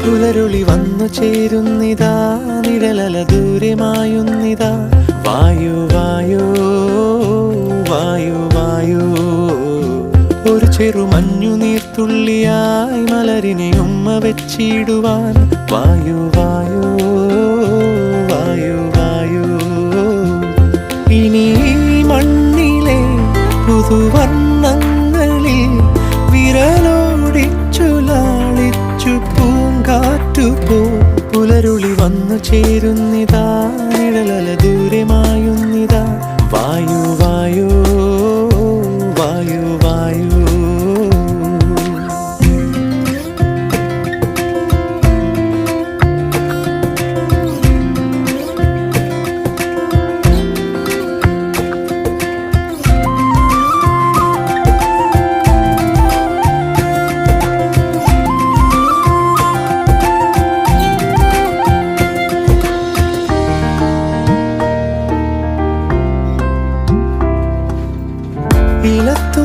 പുലരുളി വന്നു ചേരുന്നിതാ, നിഴലല ദൂരെ മായുന്നിതാ. വായു വായു വായു വായു, ഒരു ചെറു മഞ്ഞു നീർത്തുള്ളിയായി മലരിനെ ഉമ്മ വെച്ചിടുവാൻ. വായു വായു വായു വായു, ഇനി മണ്ണിലെ പുതുവർണ്ണങ്ങളിൽ വിരലോടിച്ചു ലാളിച്ചു പൂങ്കാറ്റുപോ. പുലരുളി വന്നു ചേരുന്നിതാ, നിഴലല ദൂരെ മായുന്നിതാ. വായു വായു വായു വായു. ഇലത്തു